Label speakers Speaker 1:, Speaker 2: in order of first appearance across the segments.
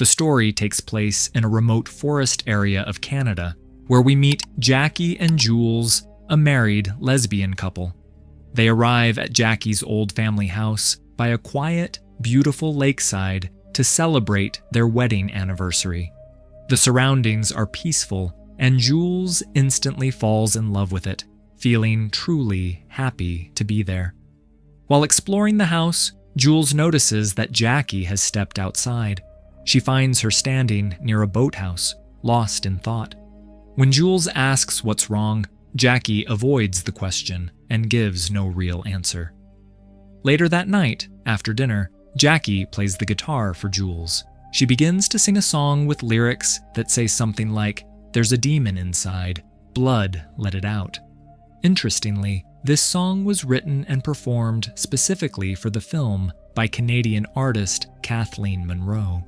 Speaker 1: The story takes place in a remote forest area of Canada, where we meet Jackie and Jules, a married lesbian couple. They arrive at Jackie's old family house by a quiet, beautiful lakeside to celebrate their wedding anniversary. The surroundings are peaceful, and Jules instantly falls in love with it, feeling truly happy to be there. While exploring the house, Jules notices that Jackie has stepped outside. She finds her standing near a boathouse, lost in thought. When Jules asks what's wrong, Jackie avoids the question and gives no real answer. Later that night, after dinner, Jackie plays the guitar for Jules. She begins to sing a song with lyrics that say something like, "There's a demon inside, blood, let it out." Interestingly, this song was written and performed specifically for the film by Canadian artist Kathleen Monroe.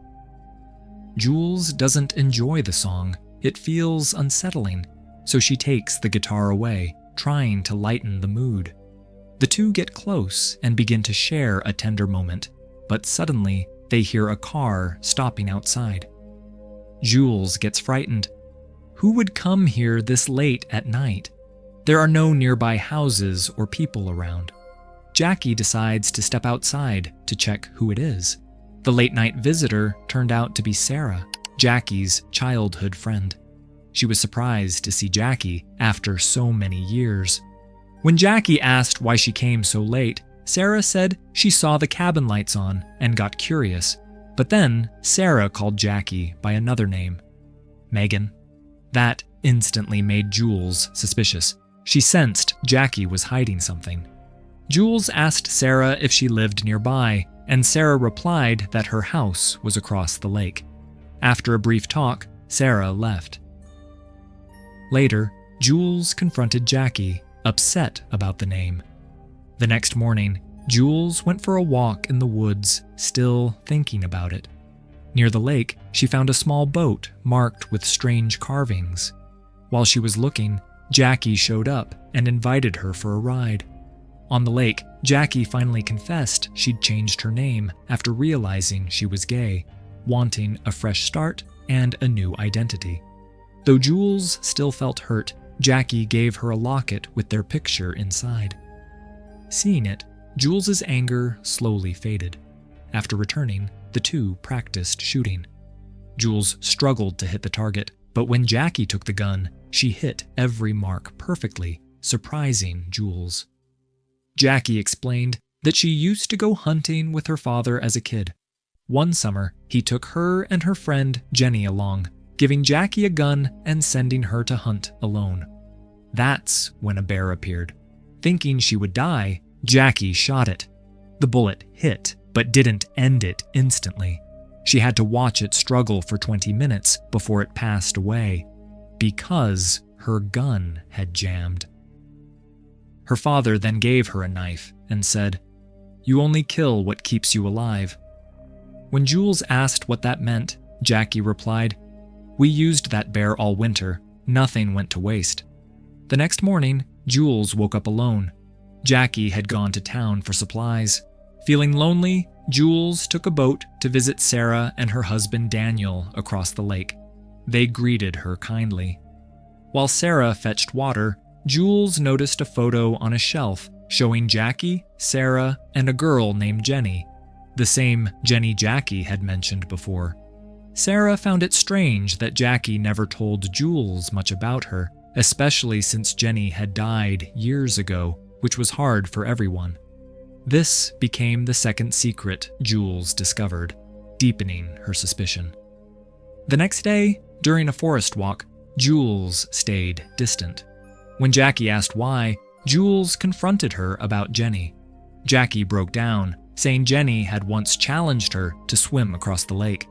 Speaker 1: Jules doesn't enjoy the song. It feels unsettling, so she takes the guitar away, trying to lighten the mood. The two get close and begin to share a tender moment, but suddenly they hear a car stopping outside. Jules gets frightened. Who would come here this late at night? There are no nearby houses or people around. Jackie decides to step outside to check who it is. The late-night visitor turned out to be Sarah, Jackie's childhood friend. She was surprised to see Jackie after so many years. When Jackie asked why she came so late, Sarah said she saw the cabin lights on and got curious. But then Sarah called Jackie by another name, Megan. That instantly made Jules suspicious. She sensed Jackie was hiding something. Jules asked Sarah if she lived nearby, and Sarah replied that her house was across the lake. After a brief talk, Sarah left. Later, Jules confronted Jackie, upset about the name. The next morning, Jules went for a walk in the woods, still thinking about it. Near the lake, she found a small boat marked with strange carvings. While she was looking, Jackie showed up and invited her for a ride. On the lake, Jackie finally confessed she'd changed her name after realizing she was gay, wanting a fresh start and a new identity. Though Jules still felt hurt, Jackie gave her a locket with their picture inside. Seeing it, Jules's anger slowly faded. After returning, the two practiced shooting. Jules struggled to hit the target, but when Jackie took the gun, she hit every mark perfectly, surprising Jules. Jackie explained that she used to go hunting with her father as a kid. One summer, he took her and her friend Jenny along, giving Jackie a gun and sending her to hunt alone. That's when a bear appeared. Thinking she would die, Jackie shot it. The bullet hit, but didn't end it instantly. She had to watch it struggle for 20 minutes before it passed away, because her gun had jammed. Her father then gave her a knife and said, "You only kill what keeps you alive." When Jules asked what that meant, Jackie replied, "We used that bear all winter. Nothing went to waste." The next morning, Jules woke up alone. Jackie had gone to town for supplies. Feeling lonely, Jules took a boat to visit Sarah and her husband Daniel across the lake. They greeted her kindly. While Sarah fetched water, Jules noticed a photo on a shelf showing Jackie, Sarah, and a girl named Jenny, the same Jenny Jackie had mentioned before. Sarah found it strange that Jackie never told Jules much about her, especially since Jenny had died years ago, which was hard for everyone. This became the second secret Jules discovered, deepening her suspicion. The next day, during a forest walk, Jules stayed distant. When Jackie asked why, Jules confronted her about Jenny. Jackie broke down, saying Jenny had once challenged her to swim across the lake.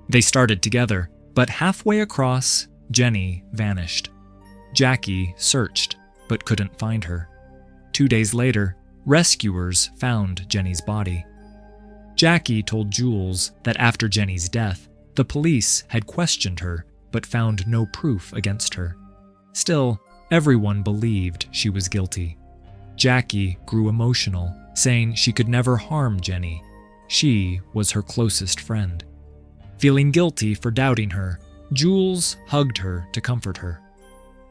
Speaker 1: They started together, but halfway across, Jenny vanished. Jackie searched, but couldn't find her. 2 days later, rescuers found Jenny's body. Jackie told Jules that after Jenny's death, the police had questioned her but found no proof against her. Still, everyone believed she was guilty. Jackie grew emotional, saying she could never harm Jenny. She was her closest friend. Feeling guilty for doubting her, Jules hugged her to comfort her.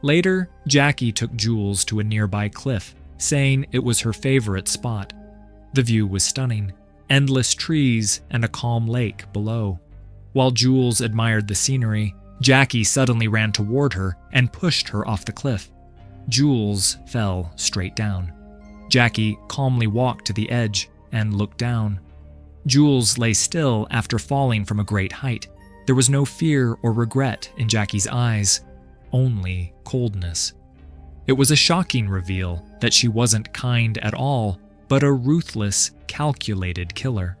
Speaker 1: Later, Jackie took Jules to a nearby cliff, saying it was her favorite spot. The view was stunning, endless trees and a calm lake below. While Jules admired the scenery, Jackie suddenly ran toward her and pushed her off the cliff. Jules fell straight down. Jackie calmly walked to the edge and looked down. Jules lay still after falling from a great height. There was no fear or regret in Jackie's eyes, only coldness. It was a shocking reveal that she wasn't kind at all, but a ruthless, calculated killer.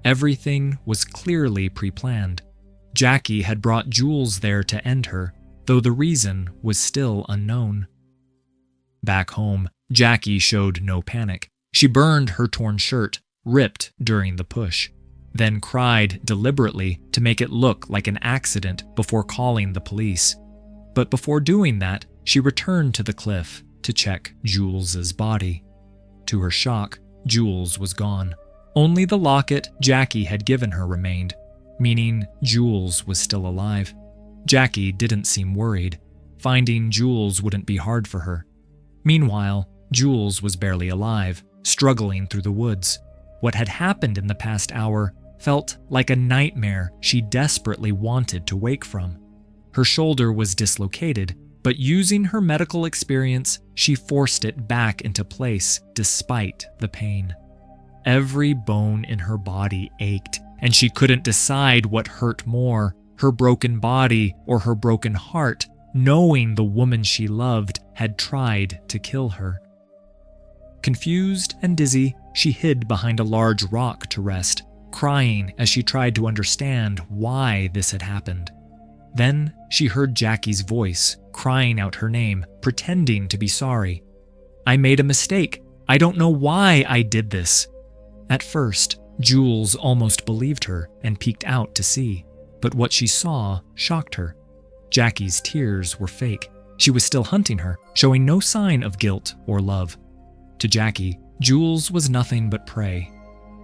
Speaker 1: Everything was clearly pre-planned. Jackie had brought Jules there to end her, though the reason was still unknown. Back home, Jackie showed no panic. She burned her torn shirt, ripped during the push, then cried deliberately to make it look like an accident before calling the police. But before doing that, she returned to the cliff to check Jules's body. To her shock, Jules was gone. Only the locket Jackie had given her remained, meaning Jules was still alive. Jackie didn't seem worried. Finding Jules wouldn't be hard for her. Meanwhile, Jules was barely alive, struggling through the woods. What had happened in the past hour felt like a nightmare she desperately wanted to wake from. Her shoulder was dislocated, but using her medical experience, she forced it back into place despite the pain. Every bone in her body ached, and she couldn't decide what hurt more, her broken body or her broken heart, knowing the woman she loved had tried to kill her. Confused and dizzy, she hid behind a large rock to rest, crying as she tried to understand why this had happened. Then she heard Jackie's voice, crying out her name, pretending to be sorry. "I made a mistake. I don't know why I did this." At first, Jules almost believed her and peeked out to see, but what she saw shocked her. Jackie's tears were fake. She was still hunting her, showing no sign of guilt or love. To Jackie, Jules was nothing but prey.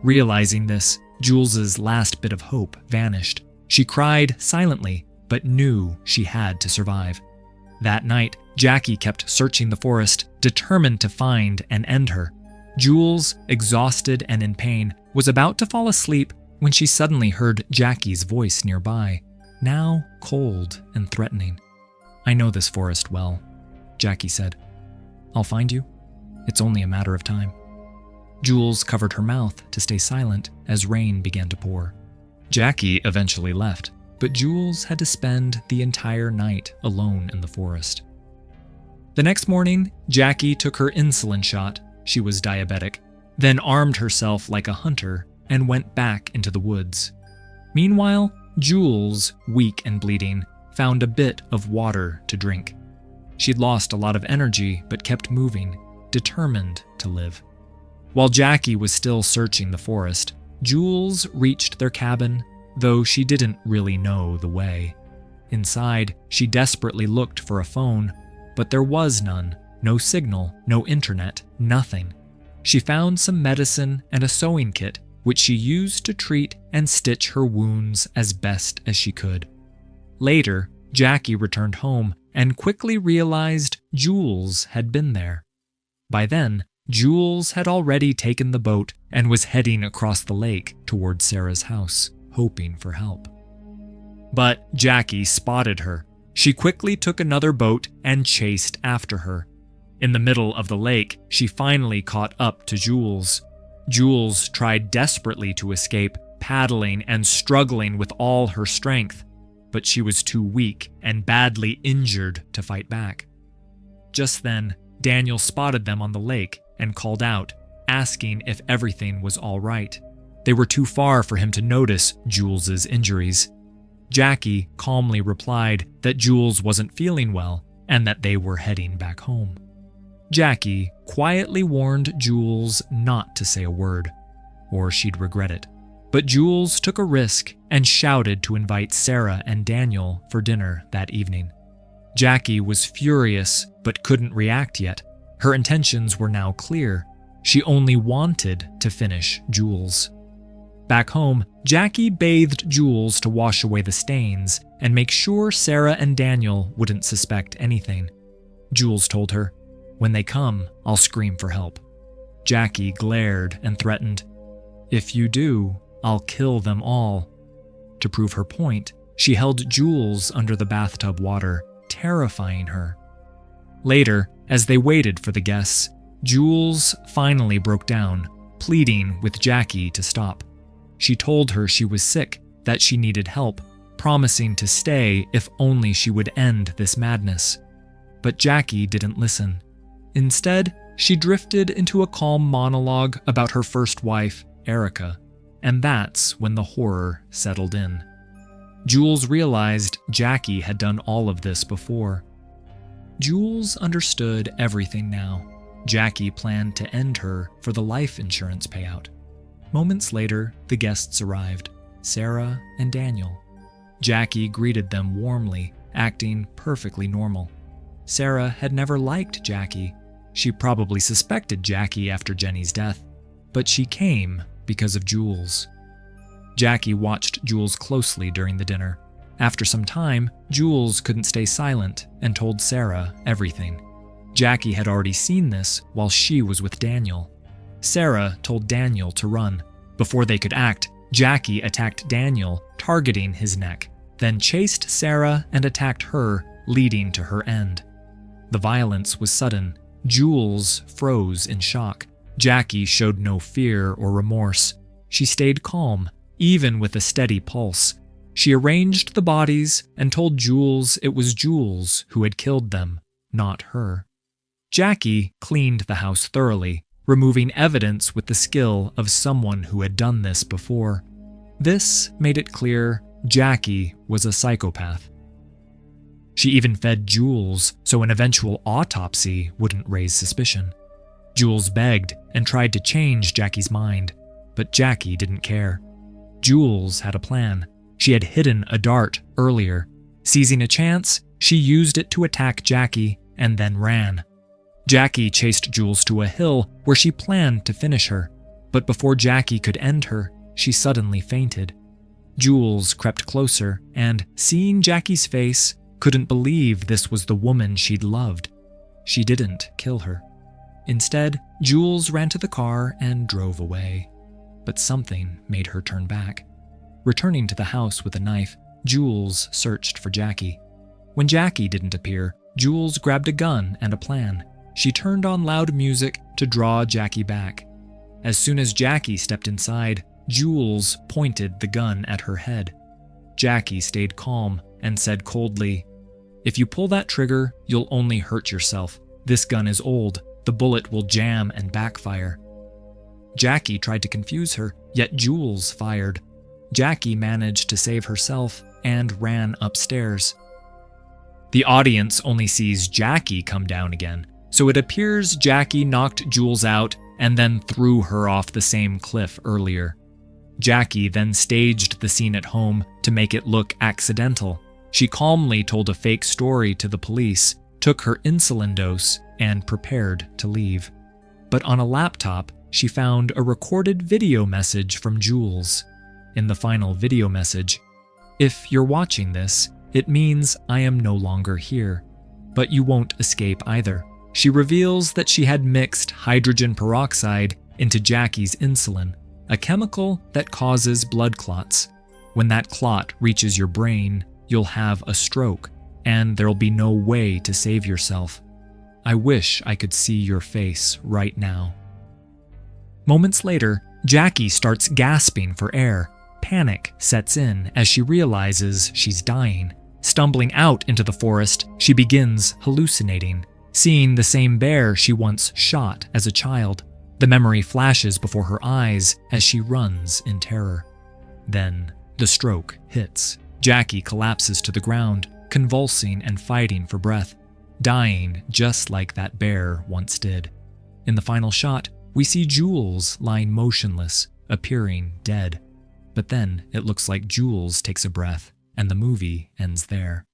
Speaker 1: Realizing this, Jules's last bit of hope vanished. She cried silently, but knew she had to survive. That night, Jackie kept searching the forest, determined to find and end her. Jules, exhausted and in pain, was about to fall asleep when she suddenly heard Jackie's voice nearby, now cold and threatening. "I know this forest well," Jackie said. "I'll find you. It's only a matter of time." Jules covered her mouth to stay silent as rain began to pour. Jackie eventually left, but Jules had to spend the entire night alone in the forest. The next morning, Jackie took her insulin shot, she was diabetic, then armed herself like a hunter and went back into the woods. Meanwhile, Jules, weak and bleeding, found a bit of water to drink. She'd lost a lot of energy but kept moving, determined to live. While Jackie was still searching the forest, Jules reached their cabin, though she didn't really know the way. Inside, she desperately looked for a phone, but there was none. No signal, no internet, nothing. She found some medicine and a sewing kit, which she used to treat and stitch her wounds as best as she could. Later, Jackie returned home and quickly realized Jules had been there. By then, Jules had already taken the boat and was heading across the lake toward Sarah's house, hoping for help. But Jackie spotted her. She quickly took another boat and chased after her. In the middle of the lake, she finally caught up to Jules. Jules tried desperately to escape, paddling and struggling with all her strength, but she was too weak and badly injured to fight back. Just then, Daniel spotted them on the lake and called out, asking if everything was all right. They were too far for him to notice Jules's injuries. Jackie calmly replied that Jules wasn't feeling well and that they were heading back home. Jackie quietly warned Jules not to say a word, or she'd regret it. But Jules took a risk and shouted to invite Sarah and Daniel for dinner that evening. Jackie was furious but couldn't react yet. Her intentions were now clear. She only wanted to finish Jules. Back home, Jackie bathed Jules to wash away the stains and make sure Sarah and Daniel wouldn't suspect anything. Jules told her, "When they come, I'll scream for help." Jackie glared and threatened, "If you do, I'll kill them all." To prove her point, she held Jules under the bathtub water, terrifying her. Later, as they waited for the guests, Jules finally broke down, pleading with Jackie to stop. She told her she was sick, that she needed help, promising to stay if only she would end this madness. But Jackie didn't listen. Instead, she drifted into a calm monologue about her first wife, Erica, and that's when the horror settled in. Jules realized Jackie had done all of this before. Jules understood everything now. Jackie planned to end her for the life insurance payout. Moments later, the guests arrived, Sarah and Daniel. Jackie greeted them warmly, acting perfectly normal. Sarah had never liked Jackie. She probably suspected Jackie after Jenny's death, but she came because of Jules. Jackie watched Jules closely during the dinner. After some time, Jules couldn't stay silent and told Sarah everything. Jackie had already seen this while she was with Daniel. Sarah told Daniel to run. Before they could act, Jackie attacked Daniel, targeting his neck, then chased Sarah and attacked her, leading to her end. The violence was sudden. Jules froze in shock. Jackie showed no fear or remorse. She stayed calm, even with a steady pulse. She arranged the bodies and told Jules it was Jules who had killed them, not her. Jackie cleaned the house thoroughly, removing evidence with the skill of someone who had done this before. This made it clear Jackie was a psychopath. She even fed Jules so an eventual autopsy wouldn't raise suspicion. Jules begged and tried to change Jackie's mind, but Jackie didn't care. Jules had a plan. She had hidden a dart earlier. Seizing a chance, she used it to attack Jackie and then ran. Jackie chased Jules to a hill where she planned to finish her, but before Jackie could end her, she suddenly fainted. Jules crept closer and, seeing Jackie's face, couldn't believe this was the woman she'd loved. She didn't kill her. Instead, Jules ran to the car and drove away. But something made her turn back. Returning to the house with a knife, Jules searched for Jackie. When Jackie didn't appear, Jules grabbed a gun and a plan. She turned on loud music to draw Jackie back. As soon as Jackie stepped inside, Jules pointed the gun at her head. Jackie stayed calm and said coldly, "If you pull that trigger, you'll only hurt yourself. This gun is old. The bullet will jam and backfire." Jackie tried to confuse her, yet Jules fired. Jackie managed to save herself and ran upstairs. The audience only sees Jackie come down again, so it appears Jackie knocked Jules out and then threw her off the same cliff earlier. Jackie then staged the scene at home to make it look accidental. She calmly told a fake story to the police, took her insulin dose, and prepared to leave. But on a laptop, she found a recorded video message from Jules. In the final video message, "If you're watching this, it means I am no longer here. But you won't escape either." She reveals that she had mixed hydrogen peroxide into Jackie's insulin, a chemical that causes blood clots. When that clot reaches your brain, you'll have a stroke, and there'll be no way to save yourself. I wish I could see your face right now. Moments later, Jackie starts gasping for air. Panic sets in as she realizes she's dying. Stumbling out into the forest, she begins hallucinating, seeing the same bear she once shot as a child. The memory flashes before her eyes as she runs in terror. Then, the stroke hits. Jackie collapses to the ground, convulsing and fighting for breath, dying just like that bear once did. In the final shot, we see Jules lying motionless, appearing dead. But then it looks like Jules takes a breath, and the movie ends there.